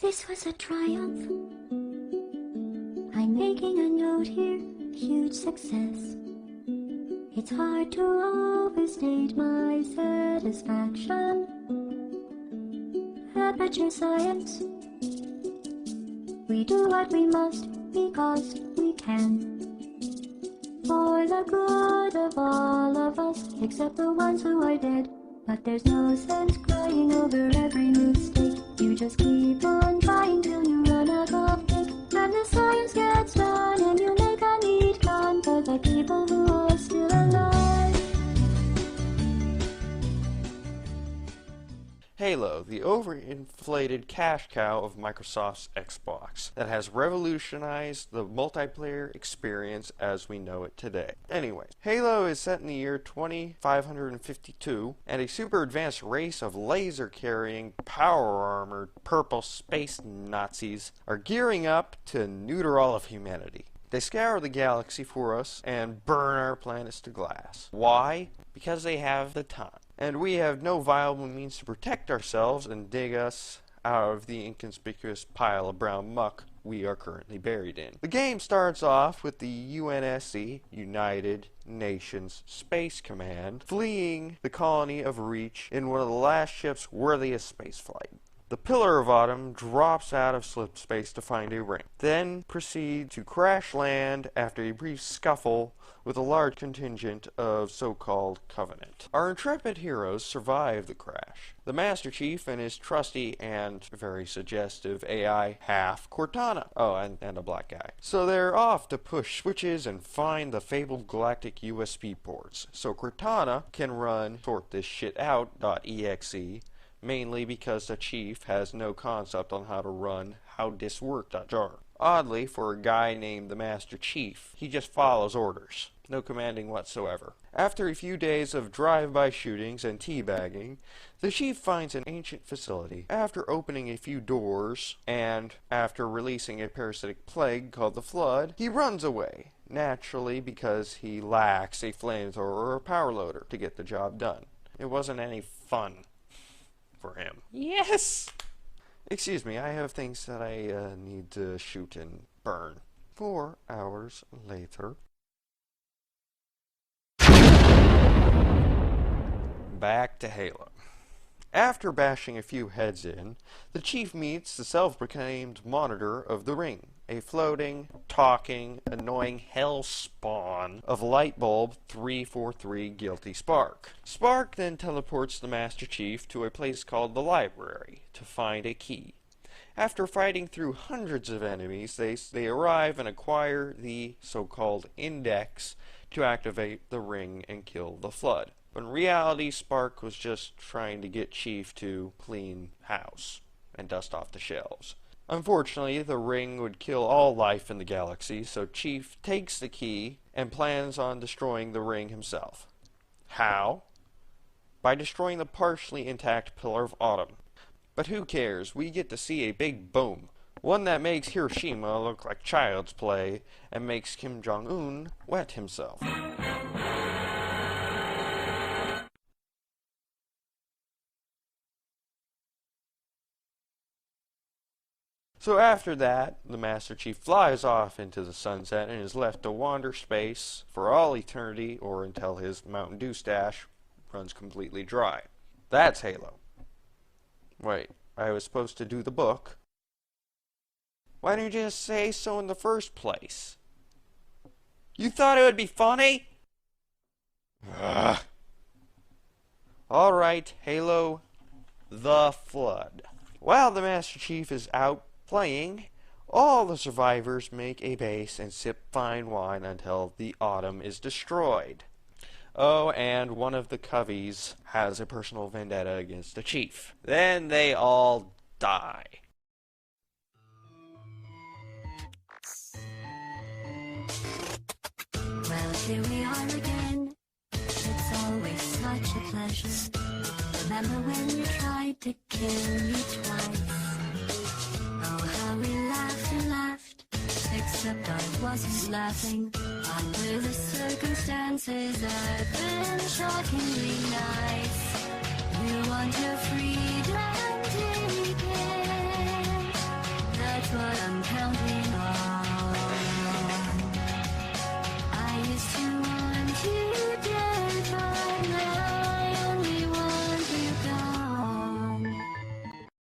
This was a triumph. I'm making a note here, huge success. It's hard to overstate my satisfaction. Aperture science. We do what we must because we can. For the good of all of us, except the ones who are dead. But there's no sense crying over every mistake. You just keep on trying till you run out of cake. And the science gets done and you make a neat gun for the people who are still alive. Halo, the overinflated cash cow of Microsoft's Xbox that has revolutionized the multiplayer experience as we know it today. Anyway, Halo is set in the year 2552, and a super advanced race of laser-carrying, power-armored, purple space Nazis are gearing up to neuter all of humanity. They scour the galaxy for us and burn our planets to glass. Why? Because they have the time. And we have no viable means to protect ourselves and dig us out of the inconspicuous pile of brown muck we are currently buried in. The game starts off with the UNSC, United Nations Space Command, fleeing the colony of Reach in one of the last ships worthy of spaceflight. The Pillar of Autumn drops out of slip space to find a ring, then proceed to crash land after a brief scuffle with a large contingent of so-called Covenant. Our intrepid heroes survive the crash. The Master Chief and his trusty and very suggestive AI half Cortana. Oh, and a black guy. So they're off to push switches and find the fabled galactic USB ports, so Cortana can run sortthisshitout.exe, mainly because the Chief has no concept on how to run howdiswork.jar. Oddly, for a guy named the Master Chief, he just follows orders. No commanding whatsoever. After a few days of drive-by shootings and teabagging, the Chief finds an ancient facility. After opening a few doors, and after releasing a parasitic plague called the Flood, he runs away. Naturally, because he lacks a flamethrower or a power loader to get the job done. It wasn't any fun for him. Yes! Excuse me, I have things that I need to shoot and burn. 4 hours later. Back to Halo. After bashing a few heads in, the Chief meets the self-proclaimed monitor of the ring, a floating, talking, annoying hell spawn of Lightbulb 343 Guilty Spark. Spark then teleports the Master Chief to a place called the Library to find a key. After fighting through hundreds of enemies, they arrive and acquire the so-called Index to activate the ring and kill the Flood. But in reality, Spark was just trying to get Chief to clean house and dust off the shelves. Unfortunately, the ring would kill all life in the galaxy, so Chief takes the key and plans on destroying the ring himself. How? By destroying the partially intact Pillar of Autumn. But who cares? We get to see a big boom. One that makes Hiroshima look like child's play and makes Kim Jong-un wet himself. So after that, the Master Chief flies off into the sunset and is left to wander space for all eternity or until his Mountain Dew stash runs completely dry. That's Halo. Wait, I was supposed to do the book. Why didn't you just say so in the first place? You thought it would be funny? Ugh. Alright, Halo, the Flood. While the Master Chief is out playing, all the survivors make a base and sip fine wine until the autumn is destroyed. Oh, and one of the Coveys has a personal vendetta against the Chief. Then they all die. Well, here we are again. It's always such a pleasure. Remember when you tried to kill me twice? Except I wasn't laughing. Under the circumstances, I've been shockingly nice. You want your freedom, take it. I'm counting